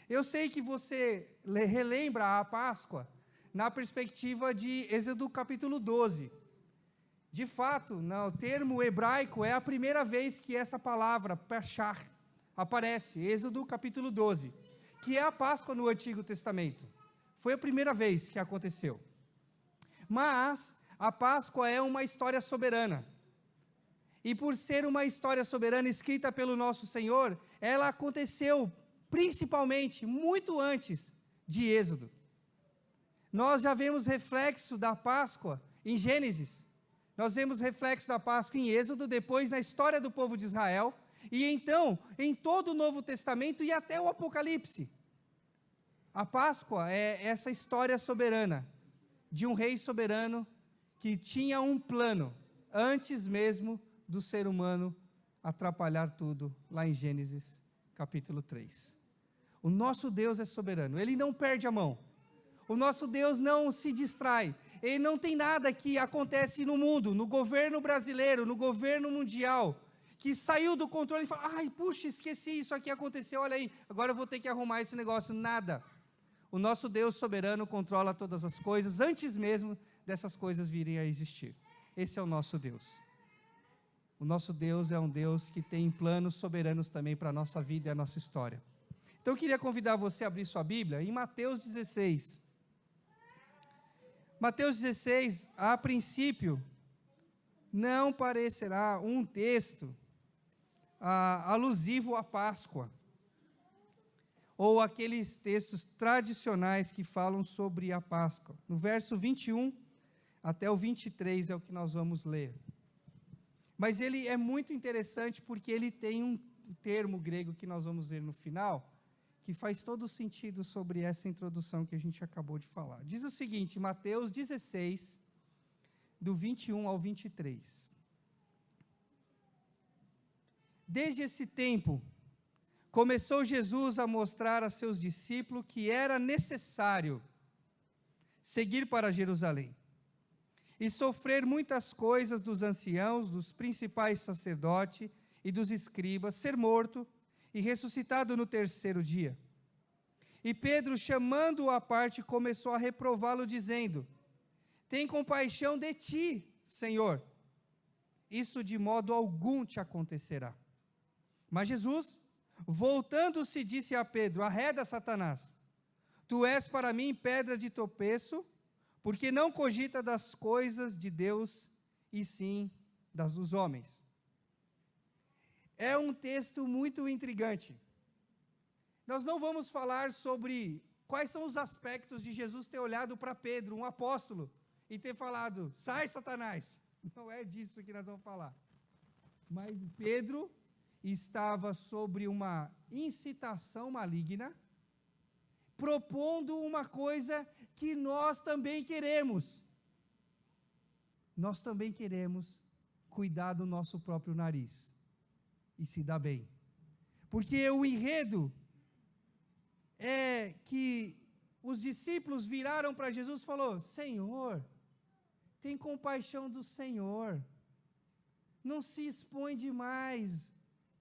Eu sei que você relembra a Páscoa na perspectiva de Êxodo capítulo 12. De fato, no termo hebraico, é a primeira vez que essa palavra, Peshach, aparece, Êxodo capítulo 12, que é a Páscoa no Antigo Testamento. Foi a primeira vez que aconteceu. Mas a Páscoa é uma história soberana. E por ser uma história soberana escrita pelo nosso Senhor, ela aconteceu principalmente muito antes de Êxodo. Nós já vemos reflexo da Páscoa em Gênesis. Nós vemos reflexo da Páscoa em Êxodo, depois na história do povo de Israel, e então em todo o Novo Testamento e até o Apocalipse. A Páscoa é essa história soberana, de um rei soberano que tinha um plano, antes mesmo do ser humano atrapalhar tudo, lá em Gênesis capítulo 3. O nosso Deus é soberano, Ele não perde a mão. O nosso Deus não se distrai. Ele não tem nada que acontece no mundo, no governo brasileiro, no governo mundial, que saiu do controle e fala, ai, puxa, esqueci, isso aqui aconteceu, olha aí, agora eu vou ter que arrumar esse negócio. Nada. O nosso Deus soberano controla todas as coisas, antes mesmo dessas coisas virem a existir. Esse é o nosso Deus. O nosso Deus é um Deus que tem planos soberanos também para a nossa vida e a nossa história. Então eu queria convidar você a abrir sua Bíblia em Mateus 16. Mateus 16, a princípio, não parecerá um texto alusivo à Páscoa, ou aqueles textos tradicionais que falam sobre a Páscoa. No verso 21 até o 23 é o que nós vamos ler. Mas ele é muito interessante porque ele tem um termo grego que nós vamos ver no final, que faz todo sentido sobre essa introdução que a gente acabou de falar. Diz o seguinte, Mateus 16, do 21 ao 23. Desde esse tempo, começou Jesus a mostrar a seus discípulos que era necessário seguir para Jerusalém e sofrer muitas coisas dos anciãos, dos principais sacerdotes e dos escribas, ser morto e ressuscitado no terceiro dia. E Pedro, chamando-o à parte, começou a reprová-lo, dizendo, tem compaixão de ti, Senhor, isso de modo algum te acontecerá. Mas Jesus, voltando-se, disse a Pedro, arreda, Satanás, tu és para mim pedra de tropeço, porque não cogita das coisas de Deus, e sim das dos homens. É um texto muito intrigante. Nós não vamos falar sobre quais são os aspectos de Jesus ter olhado para Pedro, um apóstolo, e ter falado, sai Satanás. Não é disso que nós vamos falar. Mas Pedro estava sobre uma incitação maligna, propondo uma coisa que nós também queremos. Nós também queremos cuidar do nosso próprio nariz e se dar bem. Porque o enredo é que os discípulos viraram para Jesus e falaram, Senhor, tem compaixão do Senhor, não se expõe demais,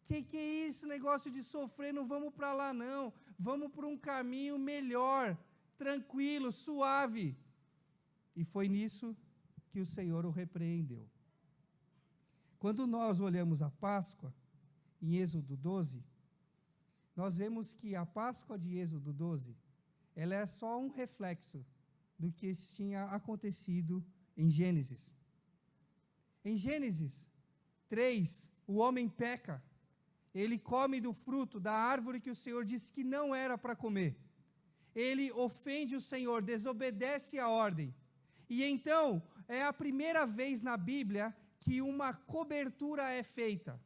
que é esse negócio de sofrer, não vamos para lá não, vamos para um caminho melhor, tranquilo, suave. E foi nisso que o Senhor o repreendeu. Quando nós olhamos a Páscoa, em Êxodo 12, nós vemos que a Páscoa de Êxodo 12, ela é só um reflexo do que tinha acontecido em Gênesis. Em Gênesis 3, o homem peca, ele come do fruto da árvore que o Senhor disse que não era para comer. Ele ofende o Senhor, desobedece a ordem. E então, é a primeira vez na Bíblia que uma cobertura é feita.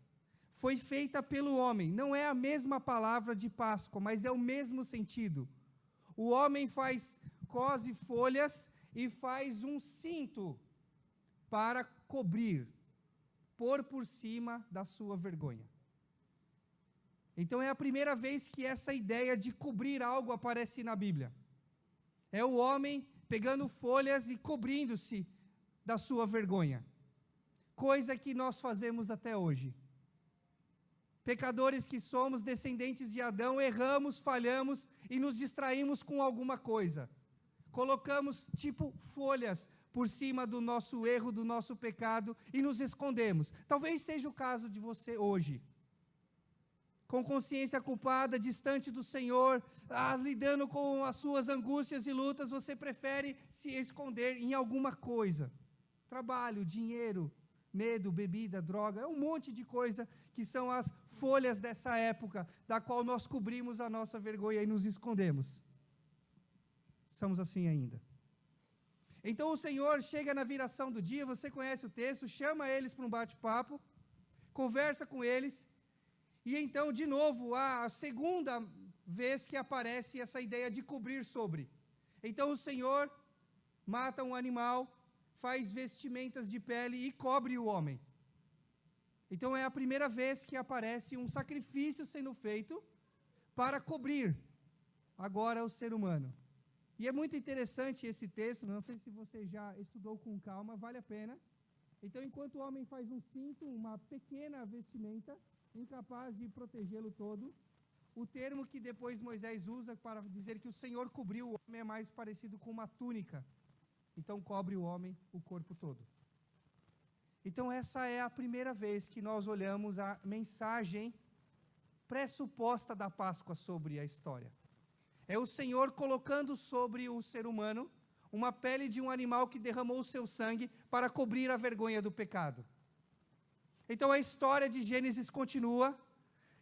Foi feita pelo homem. Não é a mesma palavra de Páscoa, mas é o mesmo sentido. O homem cose folhas e faz um cinto para cobrir, pôr por cima da sua vergonha. Então é a primeira vez que essa ideia de cobrir algo aparece na Bíblia. É o homem pegando folhas e cobrindo-se da sua vergonha. Coisa que nós fazemos até hoje. Pecadores que somos, descendentes de Adão, erramos, falhamos e nos distraímos com alguma coisa. Colocamos tipo folhas por cima do nosso erro, do nosso pecado e nos escondemos. Talvez seja o caso de você hoje. Com consciência culpada, distante do Senhor, lidando com as suas angústias e lutas, você prefere se esconder em alguma coisa. Trabalho, dinheiro, medo, bebida, droga, é um monte de coisa que são as folhas dessa época, da qual nós cobrimos a nossa vergonha e nos escondemos. Somos assim ainda. Então o Senhor chega na viração do dia, você conhece o texto, chama eles para um bate-papo, conversa com eles, e então, de novo, a segunda vez que aparece essa ideia de cobrir sobre. Então o Senhor mata um animal, faz vestimentas de pele e cobre o homem. Então é a primeira vez que aparece um sacrifício sendo feito para cobrir agora o ser humano. E é muito interessante esse texto, não sei se você já estudou com calma, vale a pena. Então, enquanto o homem faz um cinto, uma pequena vestimenta, incapaz de protegê-lo todo, o termo que depois Moisés usa para dizer que o Senhor cobriu o homem é mais parecido com uma túnica. Então, cobre o homem o corpo todo. Então, essa é a primeira vez que nós olhamos a mensagem pressuposta da Páscoa sobre a história. É o Senhor colocando sobre o ser humano uma pele de um animal que derramou o seu sangue para cobrir a vergonha do pecado. Então a história de Gênesis continua.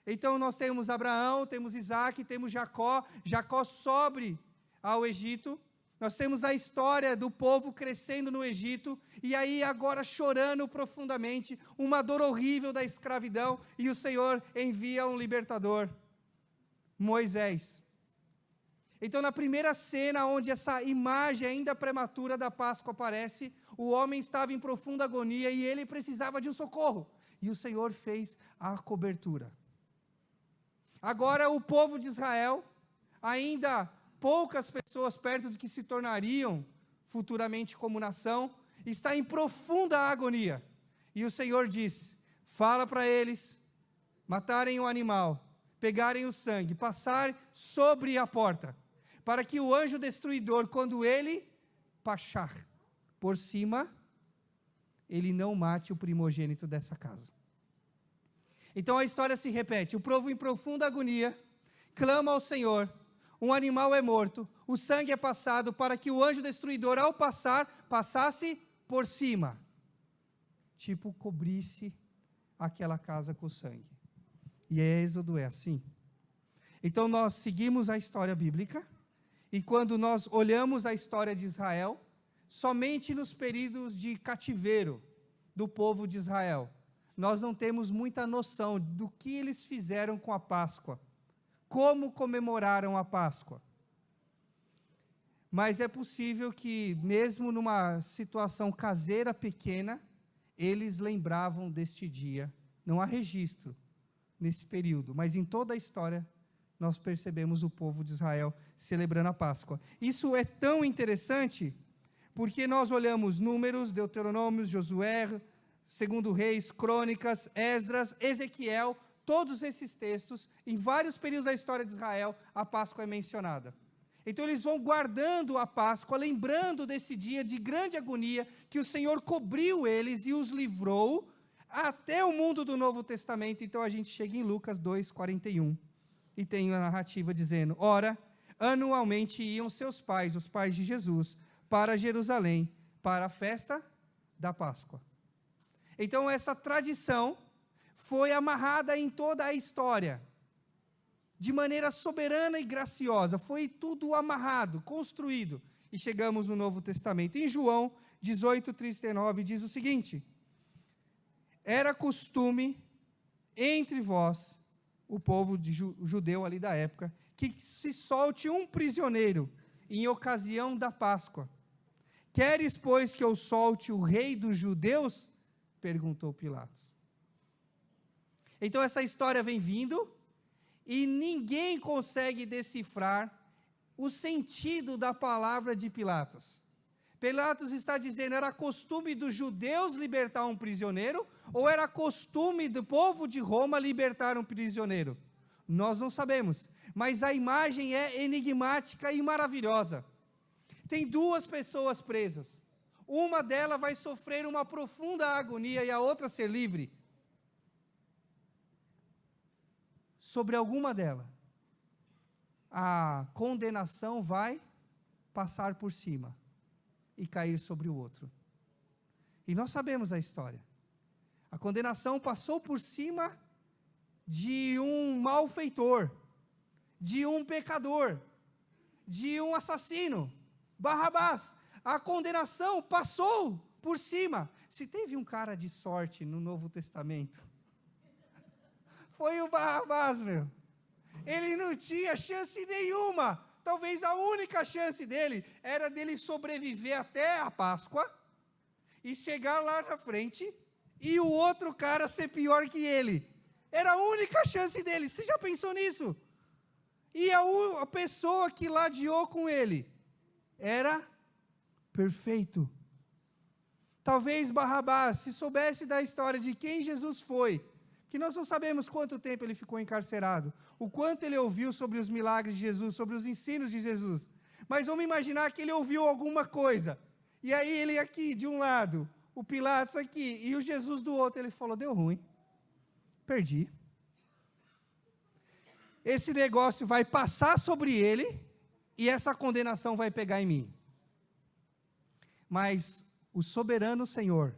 Então nós temos Abraão, temos Isaac, temos Jacó. Jacó sobe ao Egito. Nós temos a história do povo crescendo no Egito, e aí agora chorando profundamente, uma dor horrível da escravidão, e o Senhor envia um libertador, Moisés. Então na primeira cena, onde essa imagem ainda prematura da Páscoa aparece, o homem estava em profunda agonia, e ele precisava de um socorro, e o Senhor fez a cobertura. Agora o povo de Israel, ainda poucas pessoas perto do que se tornariam futuramente como nação, está em profunda agonia. E o Senhor diz: fala para eles matarem o animal, pegarem o sangue, passar sobre a porta, para que o anjo destruidor, quando ele passar por cima, ele não mate o primogênito dessa casa. Então a história se repete, o povo em profunda agonia, clama ao Senhor, um animal é morto, o sangue é passado para que o anjo destruidor, ao passar, passasse por cima. Tipo, cobrisse aquela casa com sangue. E Êxodo é assim. Então nós seguimos a história bíblica, e quando nós olhamos a história de Israel, somente nos períodos de cativeiro do povo de Israel, nós não temos muita noção do que eles fizeram com a Páscoa, como comemoraram a Páscoa. Mas é possível que, mesmo numa situação caseira pequena, eles lembravam deste dia. Não há registro nesse período, mas em toda a história nós percebemos o povo de Israel celebrando a Páscoa. Isso é tão interessante, porque nós olhamos Números, Deuteronômios, Josué, 2 Reis, Crônicas, Esdras, Ezequiel, todos esses textos, em vários períodos da história de Israel, a Páscoa é mencionada. Então eles vão guardando a Páscoa, lembrando desse dia de grande agonia, que o Senhor cobriu eles e os livrou, até o mundo do Novo Testamento. Então a gente chega em Lucas 2:41, e tem a narrativa dizendo: ora, anualmente iam seus pais, os pais de Jesus, para Jerusalém, para a festa da Páscoa. Então essa tradição foi amarrada em toda a história, de maneira soberana e graciosa, foi tudo amarrado, construído, e chegamos no Novo Testamento. Em João 18:39 diz o seguinte: era costume entre vós, o povo judeu ali da época, que se solte um prisioneiro em ocasião da Páscoa. Queres, pois, que eu solte o rei dos judeus? Perguntou Pilatos. Então essa história vem vindo, e ninguém consegue decifrar o sentido da palavra de Pilatos. Pilatos está dizendo, era costume dos judeus libertar um prisioneiro, ou era costume do povo de Roma libertar um prisioneiro? Nós não sabemos, mas a imagem é enigmática e maravilhosa. Tem duas pessoas presas, uma delas vai sofrer uma profunda agonia e a outra ser livre. Sobre alguma delas, a condenação vai passar por cima e cair sobre o outro. E nós sabemos a história. A condenação passou por cima de um malfeitor, de um pecador, de um assassino, Barrabás. A condenação passou por cima. Se teve um cara de sorte no Novo Testamento, foi o Barrabás, meu. Ele não tinha chance nenhuma. Talvez a única chance dele era dele sobreviver até a Páscoa e chegar lá na frente e o outro cara ser pior que ele. Era a única chance dele. Você já pensou nisso? E a pessoa que ladeou com ele era perfeito. Talvez Barrabás, se soubesse da história de quem Jesus foi, que nós não sabemos quanto tempo ele ficou encarcerado, o quanto ele ouviu sobre os milagres de Jesus, sobre os ensinos de Jesus, mas vamos imaginar que ele ouviu alguma coisa, e aí ele aqui de um lado, o Pilatos aqui, e o Jesus do outro, ele falou, deu ruim, perdi, esse negócio vai passar sobre ele, e essa condenação vai pegar em mim, mas o soberano Senhor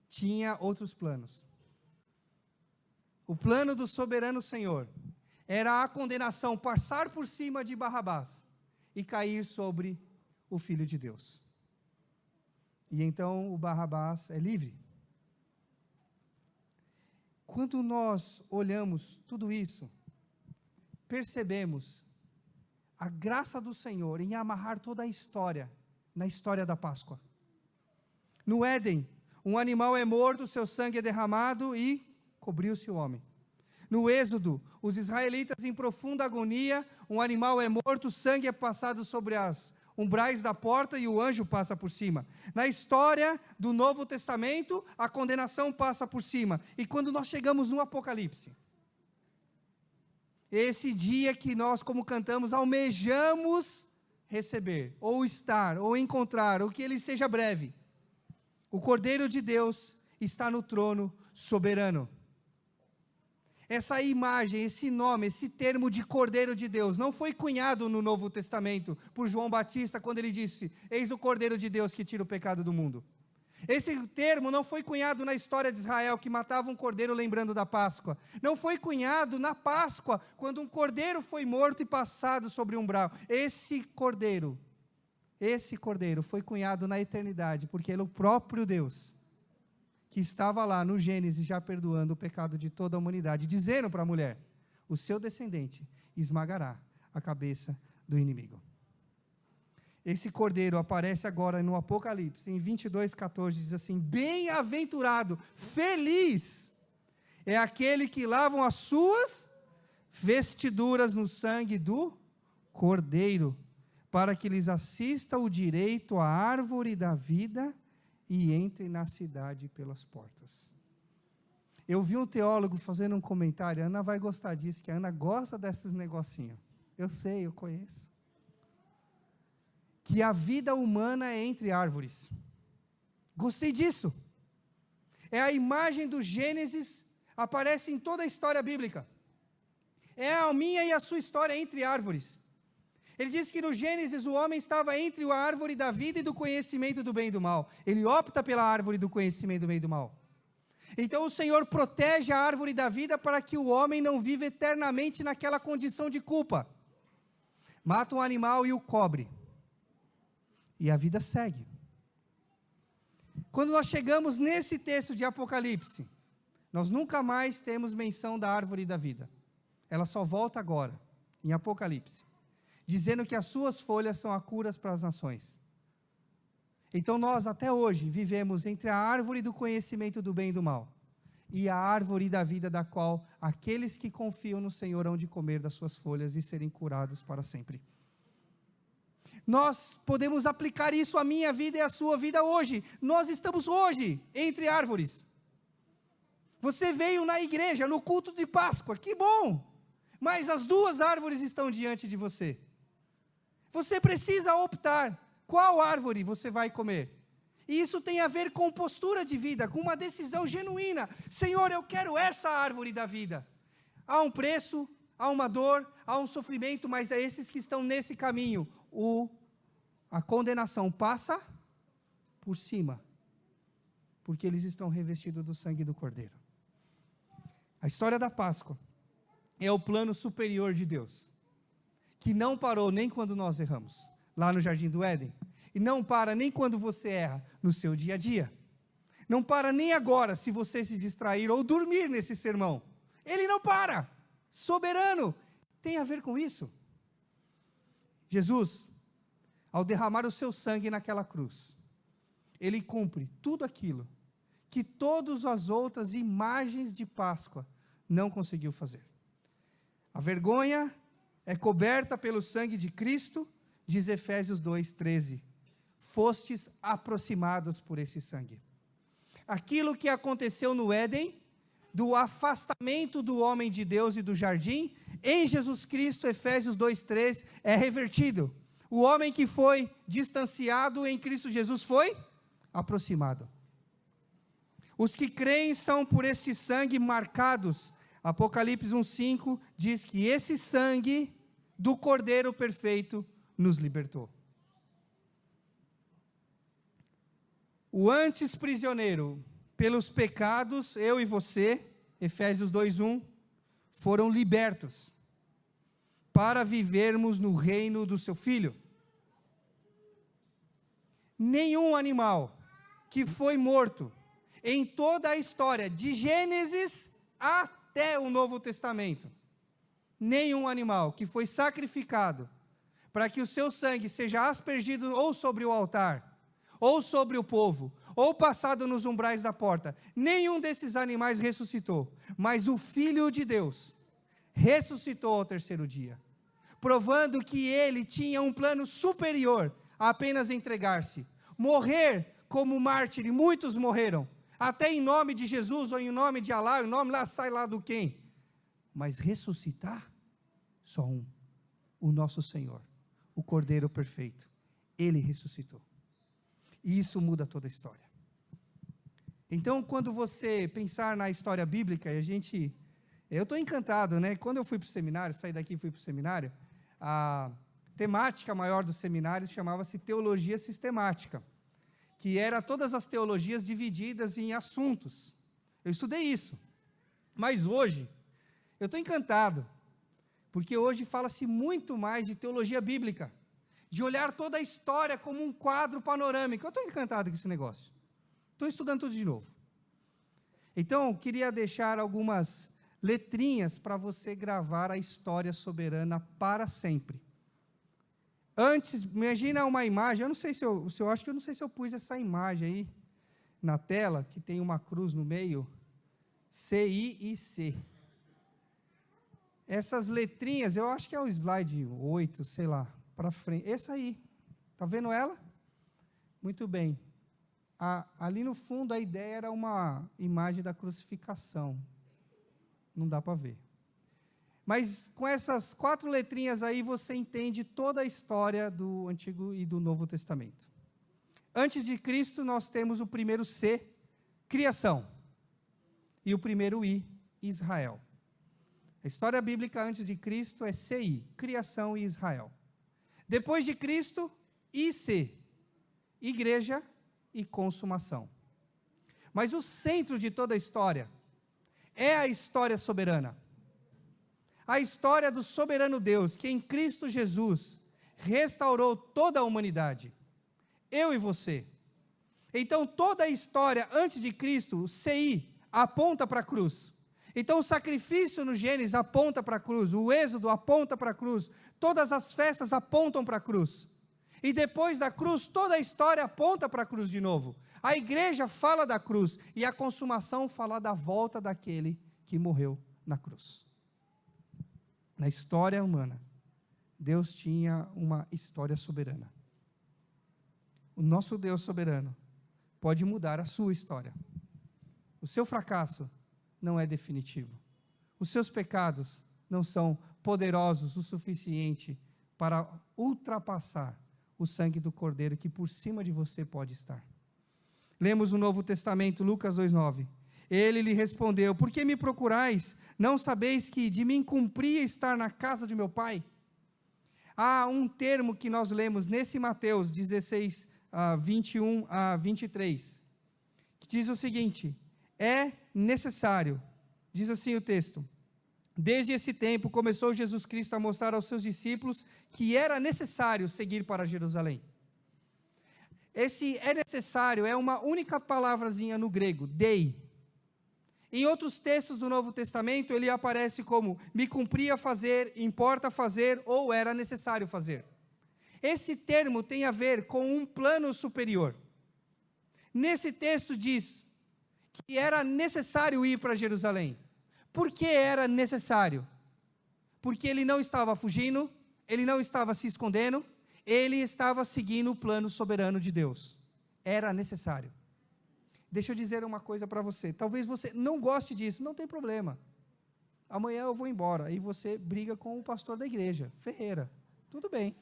tinha outros planos. O plano do soberano Senhor era a condenação passar por cima de Barrabás e cair sobre o Filho de Deus. E então o Barrabás é livre. Quando nós olhamos tudo isso, percebemos a graça do Senhor em amarrar toda a história na história da Páscoa. No Éden, um animal é morto, seu sangue é derramado e cobriu-se o homem. No Êxodo, os israelitas em profunda agonia, um animal é morto, o sangue é passado sobre as umbrais da porta e o anjo passa por cima. Na história do Novo Testamento, a condenação passa por cima. E quando nós chegamos no Apocalipse, esse dia que nós, como cantamos, almejamos receber, ou estar, ou encontrar, ou que ele seja breve, o Cordeiro de Deus está no trono soberano. Essa imagem, esse nome, esse termo de Cordeiro de Deus, não foi cunhado no Novo Testamento por João Batista, quando ele disse, eis o Cordeiro de Deus que tira o pecado do mundo. Esse termo não foi cunhado na história de Israel, que matava um cordeiro lembrando da Páscoa. Não foi cunhado na Páscoa, quando um cordeiro foi morto e passado sobre o umbral. Esse cordeiro foi cunhado na eternidade, porque ele é o próprio Deus, que estava lá no Gênesis já perdoando o pecado de toda a humanidade, dizendo para a mulher, o seu descendente esmagará a cabeça do inimigo. Esse cordeiro aparece agora no Apocalipse, em 22:14, diz assim, bem-aventurado, feliz, é aquele que lavam as suas vestiduras no sangue do cordeiro, para que lhes assista o direito à árvore da vida e entre na cidade pelas portas. Eu vi um teólogo fazendo um comentário, a Ana vai gostar disso, que a Ana gosta desses negocinhos. Eu sei, eu conheço. Que a vida humana é entre árvores. Gostei disso. É a imagem do Gênesis, aparece em toda a história bíblica. É a minha e a sua história entre árvores. Ele diz que no Gênesis o homem estava entre a árvore da vida e do conhecimento do bem e do mal. Ele opta pela árvore do conhecimento do bem e do mal. Então o Senhor protege a árvore da vida para que o homem não viva eternamente naquela condição de culpa. Mata um animal e o cobre. E a vida segue. Quando nós chegamos nesse texto de Apocalipse, nós nunca mais temos menção da árvore da vida. Ela só volta agora, em Apocalipse, dizendo que as suas folhas são a cura para as nações. Então nós até hoje vivemos entre a árvore do conhecimento do bem e do mal, e a árvore da vida, da qual aqueles que confiam no Senhor hão de comer das suas folhas e serem curados para sempre. Nós podemos aplicar isso à minha vida e à sua vida hoje. Nós estamos hoje entre árvores. Você veio na igreja, no culto de Páscoa, que bom! Mas as duas árvores estão diante de você. Você precisa optar qual árvore você vai comer. E isso tem a ver com postura de vida, com uma decisão genuína. Senhor, eu quero essa árvore da vida. Há um preço, há uma dor, há um sofrimento, mas é esses que estão nesse caminho. A condenação passa por cima, porque eles estão revestidos do sangue do Cordeiro. A história da Páscoa é o plano superior de Deus, que não parou nem quando nós erramos, lá no Jardim do Éden, e não para nem quando você erra no seu dia a dia, não para nem agora se você se distrair ou dormir nesse sermão, ele não para, soberano, tem a ver com isso. Jesus, ao derramar o seu sangue naquela cruz, ele cumpre tudo aquilo que todas as outras imagens de Páscoa não conseguiu fazer. A vergonha é coberta pelo sangue de Cristo, diz Efésios 2:13. Fostes aproximados por esse sangue. Aquilo que aconteceu no Éden, do afastamento do homem de Deus e do jardim, em Jesus Cristo, Efésios 2:13, é revertido. O homem que foi distanciado em Cristo Jesus foi aproximado. Os que creem são por este sangue marcados. Apocalipse 1:5 diz que esse sangue do Cordeiro perfeito nos libertou. O antes prisioneiro pelos pecados, eu e você, Efésios 2:1, foram libertos para vivermos no reino do seu Filho. Nenhum animal que foi morto em toda a história, de Gênesis até o Novo Testamento, nenhum animal que foi sacrificado para que o seu sangue seja aspergido ou sobre o altar, ou sobre o povo, ou passado nos umbrais da porta, nenhum desses animais ressuscitou, mas o Filho de Deus ressuscitou ao terceiro dia, provando que ele tinha um plano superior a apenas entregar-se, morrer como mártir, e muitos morreram, até em nome de Jesus, ou em nome de Alá, o nome lá sai lá do quem, mas ressuscitar, só um, o nosso Senhor, o Cordeiro perfeito, ele ressuscitou, e isso muda toda a história. Então, quando você pensar na história bíblica, eu estou encantado, né? Quando eu fui para o seminário, saí daqui e fui para o seminário, a temática maior do seminário chamava-se Teologia Sistemática, que era todas as teologias divididas em assuntos. Eu estudei isso, mas hoje, eu estou encantado, porque hoje fala-se muito mais de teologia bíblica, de olhar toda a história como um quadro panorâmico. Eu estou encantado com esse negócio. Estou estudando tudo de novo. Então, queria deixar algumas letrinhas para você gravar a história soberana para sempre. Antes, imagina uma imagem, eu não sei se eu pus essa imagem aí na tela, que tem uma cruz no meio, CI e C. Essas letrinhas, eu acho que é o slide 8, sei lá, para frente. Essa aí, está vendo ela? Muito bem. Ali no fundo a ideia era uma imagem da crucificação. Não dá para ver. Mas com essas 4 letrinhas aí você entende toda a história do Antigo e do Novo Testamento. Antes de Cristo nós temos o primeiro C, criação. E o primeiro I, Israel. A história bíblica antes de Cristo é CI, criação e Israel. Depois de Cristo, IC, igreja e consumação. Mas o centro de toda a história é a história soberana. A história do soberano Deus, que em Cristo Jesus restaurou toda a humanidade. Eu e você. Então toda a história antes de Cristo, o CI, aponta para a cruz. Então o sacrifício no Gênesis aponta para a cruz, o Êxodo aponta para a cruz, todas as festas apontam para a cruz. E depois da cruz, toda a história aponta para a cruz de novo. A igreja fala da cruz, e a consumação fala da volta daquele que morreu na cruz. Na história humana, Deus tinha uma história soberana. O nosso Deus soberano pode mudar a sua história. O seu fracasso não é definitivo. Os seus pecados não são poderosos o suficiente para ultrapassar o sangue do Cordeiro que por cima de você pode estar. Lemos no Novo Testamento, Lucas 2,9. Ele lhe respondeu: por que me procurais? Não sabeis que de mim cumpria estar na casa de meu pai? Há um termo que nós lemos nesse Mateus 16, 21 a 23, que diz o seguinte: é necessário, diz assim o texto, desde esse tempo começou Jesus Cristo a mostrar aos seus discípulos que era necessário seguir para Jerusalém. Esse é necessário é uma única palavrazinha no grego, dei. Em outros textos do Novo Testamento, ele aparece como me cumpria fazer, importa fazer ou era necessário fazer. Esse termo tem a ver com um plano superior. Nesse texto diz que era necessário ir para Jerusalém. Por que era necessário? Porque ele não estava fugindo, ele não estava se escondendo, ele estava seguindo o plano soberano de Deus. Era necessário. Deixa eu dizer uma coisa para você. Talvez você não goste disso, não tem problema. Amanhã eu vou embora. Aí você briga com o pastor da igreja, Ferreira. Tudo bem.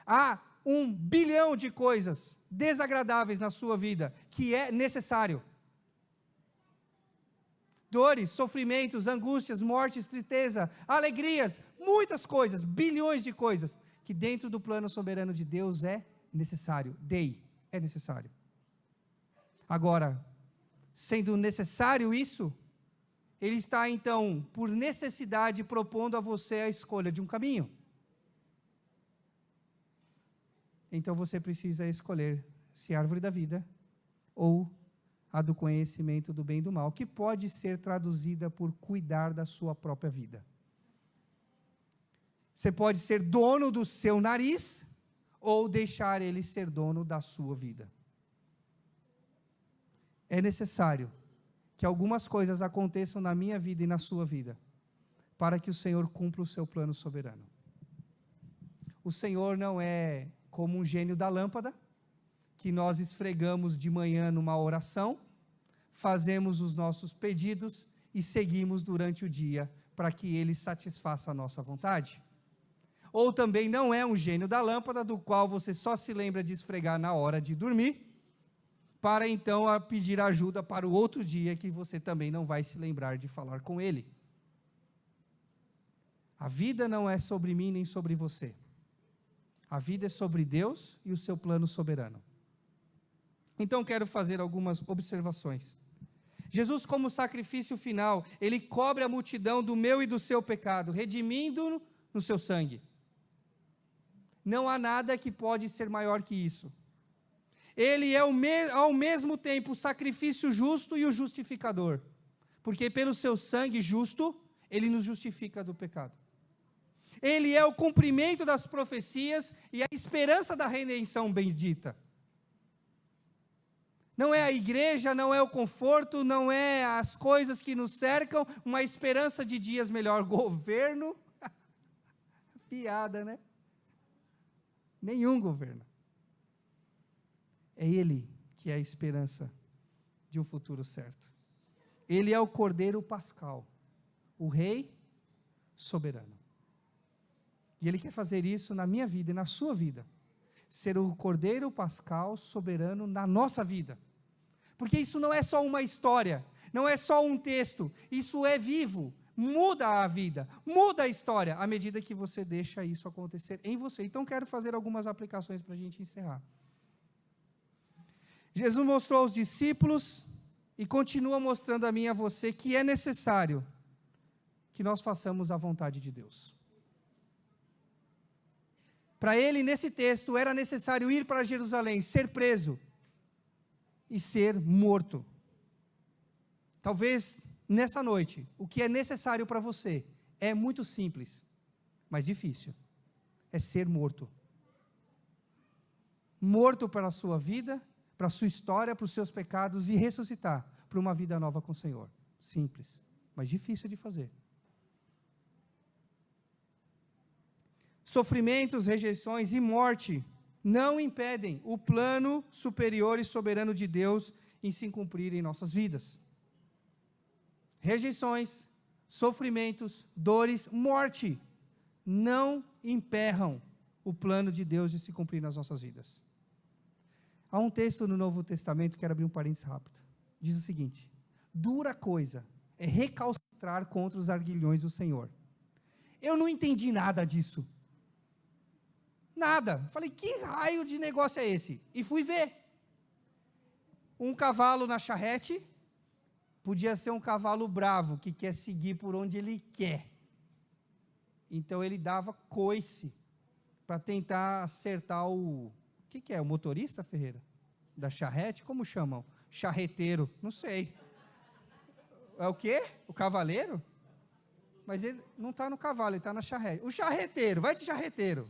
Há 1 bilhão de coisas desagradáveis na sua vida que é necessário. Dores, sofrimentos, angústias, mortes, tristeza, alegrias, muitas coisas, bilhões de coisas, que dentro do plano soberano de Deus é necessário. É necessário. Agora, sendo necessário isso, ele está então, por necessidade, propondo a você a escolha de um caminho. Então você precisa escolher se a árvore da vida ou a do conhecimento do bem e do mal, que pode ser traduzida por cuidar da sua própria vida. Você pode ser dono do seu nariz ou deixar ele ser dono da sua vida. É necessário que algumas coisas aconteçam na minha vida e na sua vida, para que o Senhor cumpra o seu plano soberano. O Senhor não é como um gênio da lâmpada, que nós esfregamos de manhã numa oração, fazemos os nossos pedidos e seguimos durante o dia para que Ele satisfaça a nossa vontade. Ou também não é um gênio da lâmpada, do qual você só se lembra de esfregar na hora de dormir, para então pedir ajuda para o outro dia, que você também não vai se lembrar de falar com Ele. A vida não é sobre mim nem sobre você. A vida é sobre Deus e o seu plano soberano. Então quero fazer algumas observações. Jesus, como sacrifício final, Ele cobre a multidão do meu e do seu pecado, redimindo-no no seu sangue. Não há nada que pode ser maior que isso. Ele é ao mesmo tempo o sacrifício justo e o justificador, porque pelo seu sangue justo, Ele nos justifica do pecado. Ele é o cumprimento das profecias e a esperança da redenção bendita. Não é a igreja, não é o conforto, não é as coisas que nos cercam, uma esperança de dias melhor. Governo, piada, né? Nenhum governo. É Ele que é a esperança de um futuro certo. Ele é o Cordeiro Pascal, o Rei soberano. E Ele quer fazer isso na minha vida e na sua vida. Ser o Cordeiro Pascal soberano na nossa vida. Porque isso não é só uma história, não é só um texto, isso é vivo, muda a vida, muda a história, à medida que você deixa isso acontecer em você. Então quero fazer algumas aplicações para a gente encerrar. Jesus mostrou aos discípulos e continua mostrando a mim e a você que é necessário que nós façamos a vontade de Deus. Para ele, nesse texto, era necessário ir para Jerusalém, ser preso e ser morto. Talvez, nessa noite, o que é necessário para você é muito simples, mas difícil. É ser morto. Morto para a sua vida, para a sua história, para os seus pecados e ressuscitar para uma vida nova com o Senhor. Simples, mas difícil de fazer. Sofrimentos, rejeições e morte não impedem o plano superior e soberano de Deus em se cumprir em nossas vidas. Rejeições, sofrimentos, dores, morte não emperram o plano de Deus de se cumprir nas nossas vidas. Há um texto no Novo Testamento, quero abrir um parênteses rápido, diz o seguinte: dura coisa é recalcitrar contra os arguilhões do Senhor. Eu não entendi nada disso. Nada. Falei, que raio de negócio é esse? E fui ver. Um cavalo na charrete, podia ser um cavalo bravo, que quer seguir por onde ele quer. Então ele dava coice, para tentar acertar o que é? O motorista, Ferreira? Da charrete? Como chamam? Charreteiro, não sei. É o quê? O cavaleiro? Mas ele não está no cavalo, ele está na charrete. O charreteiro, vai de charreteiro.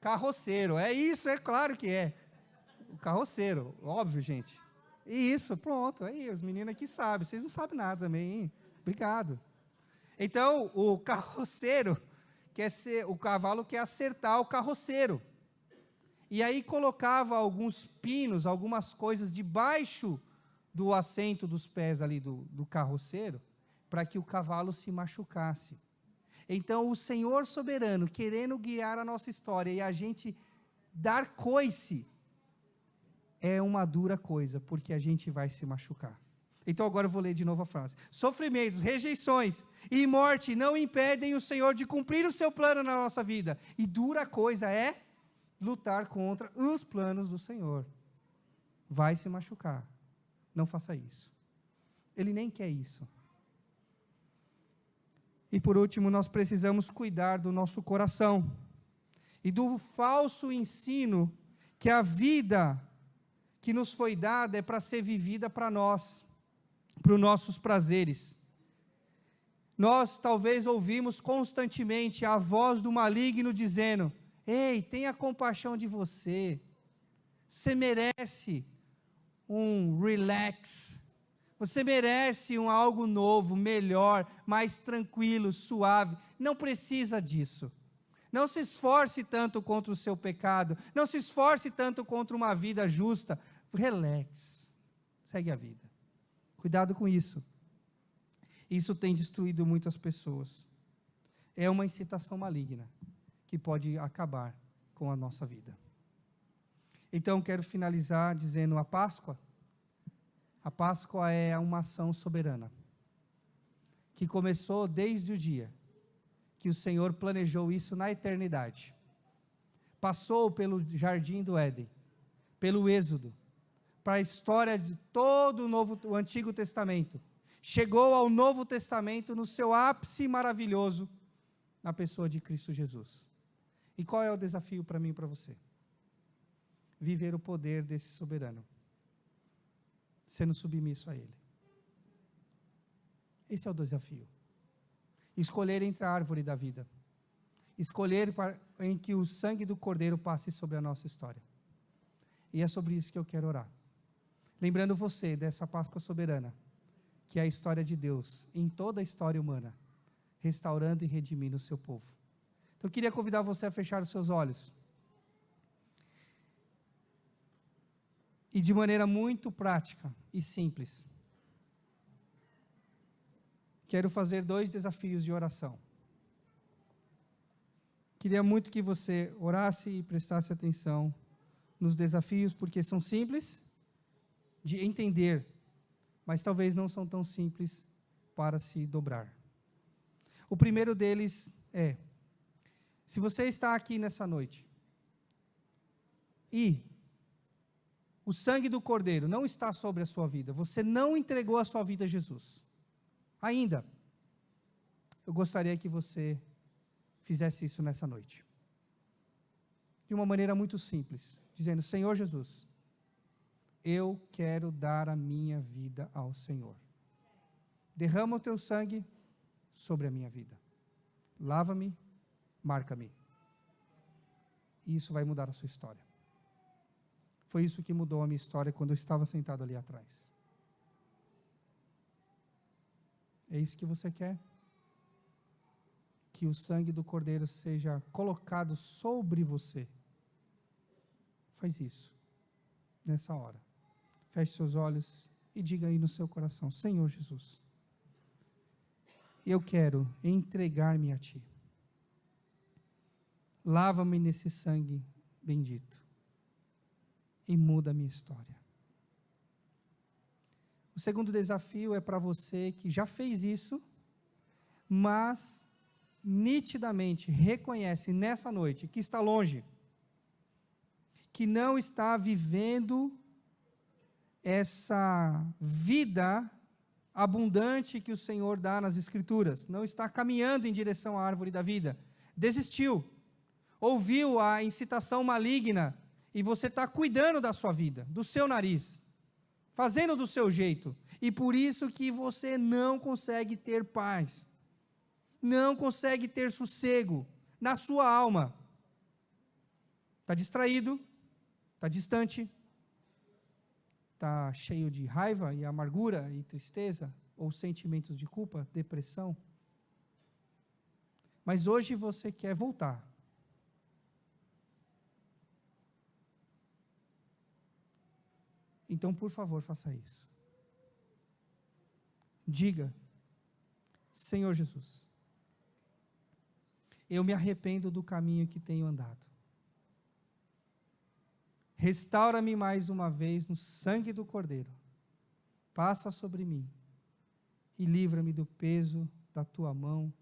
Carroceiro, é isso, é claro que é. O carroceiro, óbvio, gente. Isso, pronto, aí, os meninos aqui sabem, vocês não sabem nada também, hein? Obrigado. Então, o carroceiro quer ser, o cavalo quer acertar o carroceiro. E aí colocava alguns pinos, algumas coisas debaixo do assento dos pés ali do carroceiro, para que o cavalo se machucasse. Então, o Senhor soberano, querendo guiar a nossa história e a gente dar coice, é uma dura coisa, porque a gente vai se machucar. Então, agora eu vou ler de novo a frase. Sofrimentos, rejeições e morte não impedem o Senhor de cumprir o seu plano na nossa vida. E dura coisa é lutar contra os planos do Senhor. Vai se machucar. Não faça isso. Ele nem quer isso. E por último, nós precisamos cuidar do nosso coração e do falso ensino que a vida que nos foi dada é para ser vivida para nós, para os nossos prazeres. Nós talvez ouvimos constantemente a voz do maligno dizendo: ei, tenha compaixão de você, você merece um relax, você merece algo novo, melhor, mais tranquilo, suave. Não precisa disso. Não se esforce tanto contra o seu pecado, não se esforce tanto contra uma vida justa. Relax, segue a vida. Cuidado com isso. Isso tem destruído muitas pessoas. É uma incitação maligna que pode acabar com a nossa vida. Então, quero finalizar dizendo: a Páscoa é uma ação soberana, que começou desde o dia que o Senhor planejou isso na eternidade. Passou pelo Jardim do Éden, pelo Êxodo, para a história de todo o Antigo Testamento. Chegou ao Novo Testamento no seu ápice maravilhoso, na pessoa de Cristo Jesus. E qual é o desafio para mim e para você? Viver o poder desse soberano, sendo submisso a Ele. Esse é o desafio. Escolher entre a árvore da vida. Escolher em que o sangue do Cordeiro passe sobre a nossa história. E é sobre isso que eu quero orar. Lembrando você dessa Páscoa soberana, que é a história de Deus, em toda a história humana, restaurando e redimindo o seu povo. Então eu queria convidar você a fechar os seus olhos. E de maneira muito prática e simples, quero fazer 2 desafios de oração. Queria muito que você orasse e prestasse atenção nos desafios, porque são simples de entender, mas talvez não são tão simples para se dobrar. O primeiro deles é: se você está aqui nessa noite e o sangue do Cordeiro não está sobre a sua vida, você não entregou a sua vida a Jesus ainda, eu gostaria que você fizesse isso nessa noite, de uma maneira muito simples, dizendo: Senhor Jesus, eu quero dar a minha vida ao Senhor. Derrama o teu sangue sobre a minha vida. Lava-me, marca-me. E isso vai mudar a sua história. Foi isso que mudou a minha história quando eu estava sentado ali atrás. É isso que você quer? que o sangue do Cordeiro seja colocado sobre você. Faz isso, nessa hora. Feche seus olhos e diga aí no seu coração: Senhor Jesus, eu quero entregar-me a Ti. Lava-me nesse sangue bendito e muda a minha história. O segundo desafio é para você que já fez isso, mas nitidamente reconhece nessa noite que está longe, que não está vivendo essa vida abundante que o Senhor dá nas Escrituras, não está caminhando em direção à árvore da vida, desistiu, ouviu a incitação maligna, e você está cuidando da sua vida, do seu nariz, fazendo do seu jeito, e por isso que você não consegue ter paz, não consegue ter sossego na sua alma, está distraído, está distante, está cheio de raiva e amargura e tristeza, ou sentimentos de culpa, depressão, mas hoje você quer voltar. Então, por favor, faça isso. Diga: Senhor Jesus, eu me arrependo do caminho que tenho andado. Restaura-me mais uma vez no sangue do Cordeiro. Passa sobre mim e livra-me do peso da Tua mão,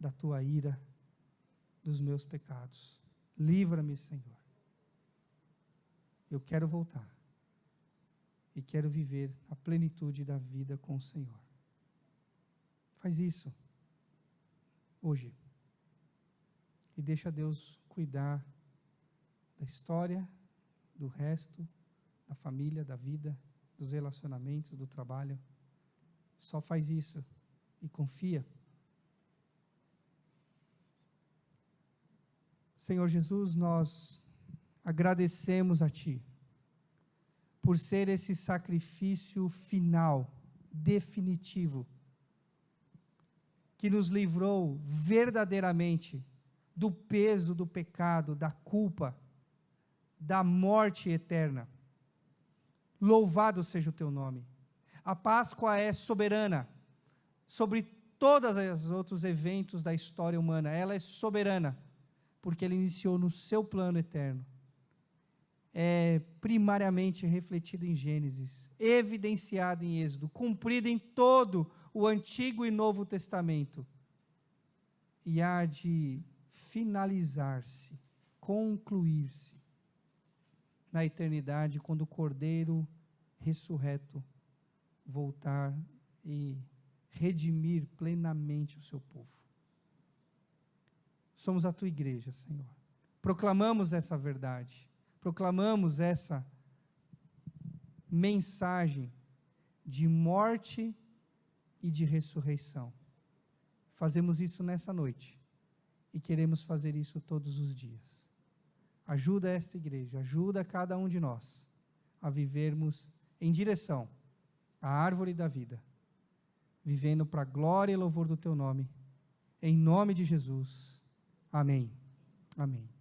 da Tua ira, dos meus pecados. Livra-me, Senhor. Eu quero voltar. E quero viver a plenitude da vida com o Senhor. Faz isso hoje. E deixa Deus cuidar da história, do resto, da família, da vida, dos relacionamentos, do trabalho. Só faz isso e confia. Senhor Jesus, nós agradecemos a Ti por ser esse sacrifício final, definitivo, que nos livrou verdadeiramente do peso do pecado, da culpa, da morte eterna. Louvado seja o Teu nome. A Páscoa é soberana sobre todos os outros eventos da história humana. Ela é soberana, porque ela iniciou no seu plano eterno. É primariamente refletida em Gênesis, evidenciada em Êxodo, cumprida em todo o Antigo e Novo Testamento, e há de finalizar-se, concluir-se na eternidade, quando o Cordeiro ressurreto voltar e redimir plenamente o seu povo. Somos a Tua igreja, Senhor. Proclamamos essa verdade. Proclamamos essa mensagem de morte e de ressurreição. Fazemos isso nessa noite e queremos fazer isso todos os dias. Ajuda esta igreja, ajuda cada um de nós a vivermos em direção à árvore da vida, vivendo para a glória e louvor do Teu nome, em nome de Jesus. Amém. Amém.